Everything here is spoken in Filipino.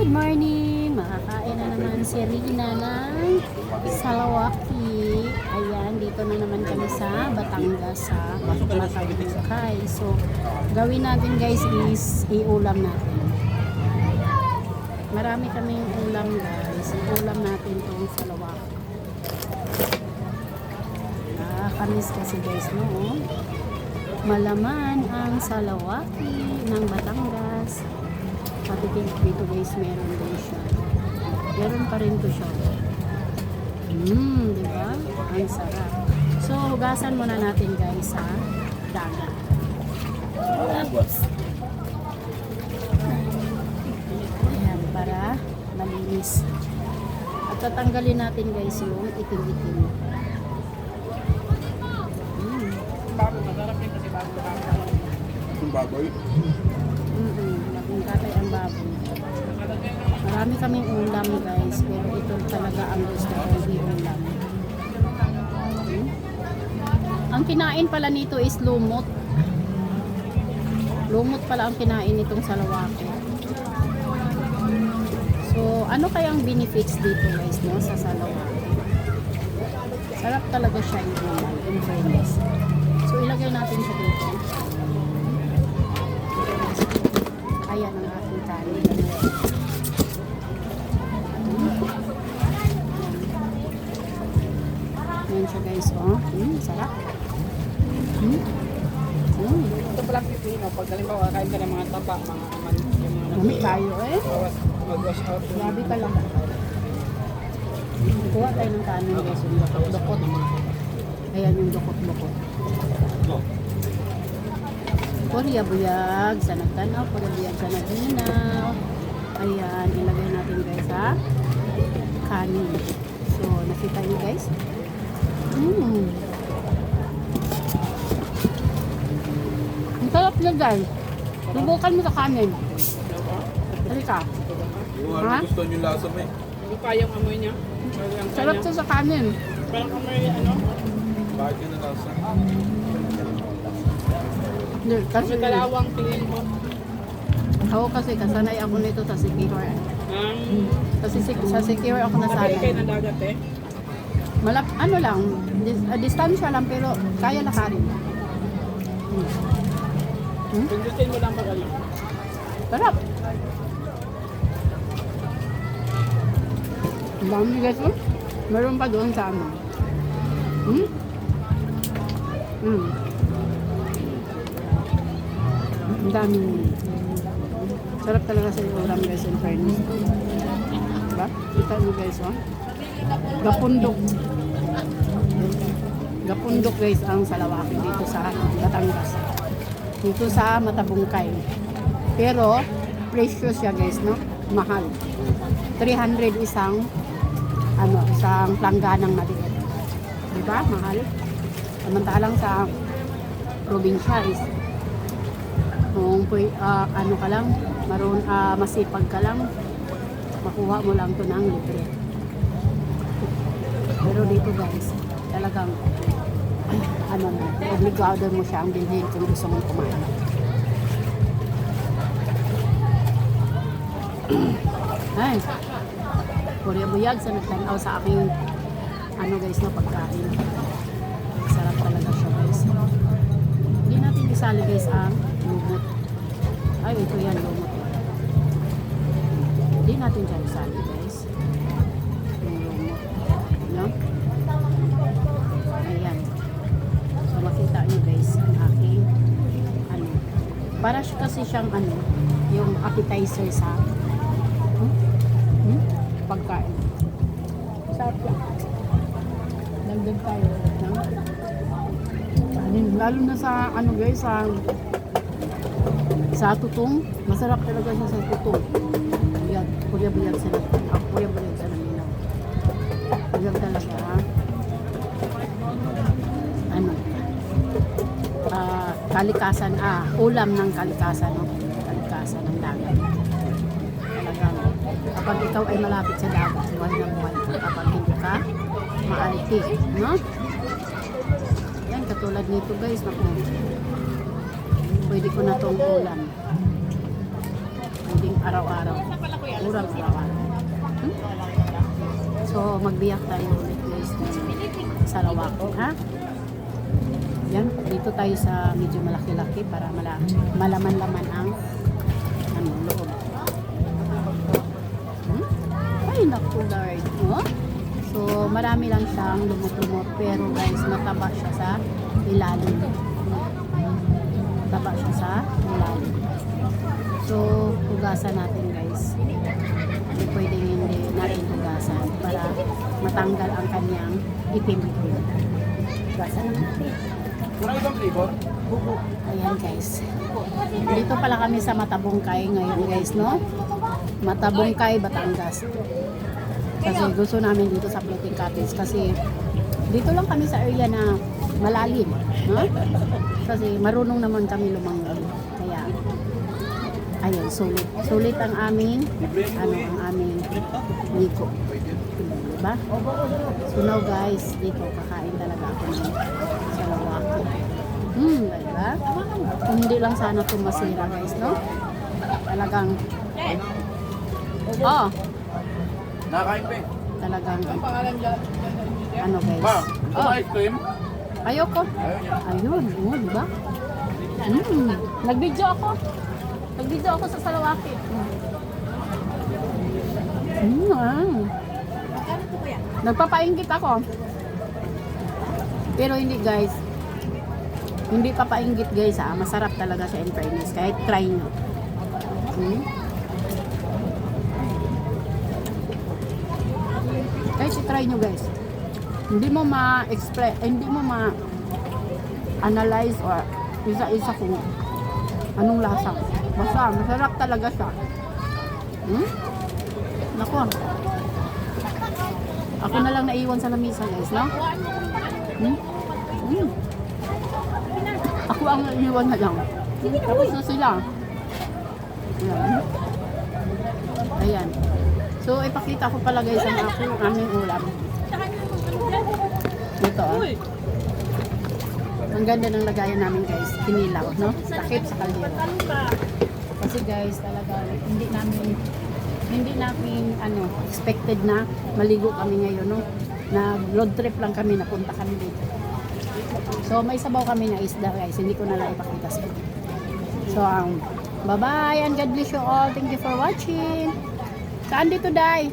Good morning! Makakain na naman si Rina ng salawaki. Ayan, dito na naman kami sa Batangas sa Matagukay. So, gawin natin guys is iulam natin. Marami kaming ulam guys. Iulam natin itong salawaki. Kamis kasi guys, no? Malaman ang salawaki ng Batangas. Pati dito guys, meron din siya. Meron pa rin to siya. Diba? Ang sarap. So, hugasan muna natin guys sa dagat. Ayan, para malinis. At tatanggalin natin guys yung itim-itim. Masarap yun kasi bago itong baboy. Laging katay ang baboy. Marami kaming ulam guys, pero ito talaga ang gusto ko, hindi ulam. Ang kinain pala nito is lumot. Lumot pala ang kinain nitong salawaki. So, ano kayang benefits dito guys, no, sa salawaki? Sarap talaga siya i-ulam, in fairness. So, ilagay natin siya dito. Ayan ang ating kanin. Ayan siya guys, oh. Sarap. Ito palang pipino. Pag halimbawa, kain ka ng mga taba, mga aman, yung mga Dami tayo eh. mag-wash out. Grabe ka lang. Kuha tayo ng kanin guys, yung dokot-dokot. Ayan yung dokot-dokot. Purya-buyag sa nagtanaw, purya-buyag sa naginaw. Ayan, ilagay natin guys sa kanin. So, nakita niyo guys? Ang sarap niya guys. Subukan mo sa kanin. Halika. Yung gusto nyo lasa mo eh. Hindi pa yung amoy niya. Sarap siya sa kanin. Parang amoy ano? Bakit yun na lasa? Kasi Dalawang tingin mo. ako kasi kasanay ako nito sa Sikihor. Kasi sa Sikihor ako Nabili kayo nasanay. ng dagat eh. Ano lang, distansya lang pero kaya lakarin. Pindutin mo lang pag alam. Sarap. Ang dami guys, oh. Meron pa doon sa ano. Ang dami. Sarap talaga sa ulam guys in fairness. Diba? Kita nyo guys, oh. Gapundok. Gapundok guys ang salawaki dito sa Batangas. Dito sa Matagukay. Pero, precious siya guys, no? Mahal. 300 isang plangganang maliit. Diba? Mahal. Samantalang sa probinsya is kung ka lang, masipag ka lang, makuha mo lang to ng libre. Pero dito guys, talagang obligado mo siyang bilhin kung gusto mong kumain. Ay, purya-buyag sa nagtanaw sa aking guys na pagkain. Sarap talaga siya guys. Hindi natin isali guys ang lumot. Ay, ito yan lumot. Hindi natin siya isali guys. Yung lumot. No? Ayan. So makita nyo guys ang aking para siya kasi siyang yung appetizer sa pagkain. Sarap yan. Dagdag tayo ng kanin. Lalo na sa guys, sa tutong. Masarap talaga siya sa tutong. Ayan, purya-buyag sa nagtanaw. Purya-buyag sa naminaw. Buyag talaga, ha? Kalikasan, ulam ng kalikasan, no? Kalikasan ng dagat. Talagang, kapag ikaw ay malapit sa dagat, buhay na buhay. Kapag hindi ka, maaliti, no? Yan, katulad nito guys, pwede ko na itong ulam. Pwedeng araw-araw. Urang ko. magbiyak tayo ulit guys ng Sarawak, ha? Yan, dito tayo sa medyo malaki-laki para malaman-laman ang ano, loob. Ay, naku guard. Oh? So, marami lang siyang lumot-lumot pero guys, mataba siya sa ilalim. Mataba siya sa ilalim. So, hugasan natin guys. Hindi pwedeng hindi natin hugasan para matanggal ang kanyang itim-itim. Hugasan natin. Wala ibang flavor? Ayan guys. Dito pala kami sa Matabungkay ngayon guys, no? Matabungkay, Batangas. Kasi gusto namin dito sa floating cottage kasi dito lang kami sa area na malalim, no? Kasi marunong naman kami lumangoy. Kaya ayun, sulit ang aming ang aming Nico. Diba? So now guys, dito kakain talaga ako ng salawaki. Diba? Hindi lang sana ito masira guys, no? Talagang Nakakain pa eh. talagang Ang pangalan dyan? ano guys. Ma, ito ba ice cream? Ayoko. Ayun, diba? Nag-video ako. Nag-video ako sa salawaki. Nagpapainggit ako. Pero hindi guys. Hindi papainggit guys ha. Masarap talaga siya in fairness. Kahit try nyo. Kahit i-try nyo guys. Hindi mo ma-express, hindi mo ma-analyze or isa-isa kung anong lasa. Basta, masarap talaga siya. Naku. Ako na lang naiwan sa lamisa guys, no? Ako ang naiwan na lang. Tapos na sila. Ayan. So, ipakita ko pala guys ang aming ulam. Ito Ang ganda ng lagayan namin guys. Kinilaw, no? Takip sa kaldero. Kasi guys, talaga hindi namin expected na maligo kami ngayon, no? Na road trip lang kami, napunta kami dito. So, may sabaw kami na isda guys. Hindi ko na lang ipakita sa inyo. So, bye-bye and God bless you all. Thank you for watching. Saan dito, Day?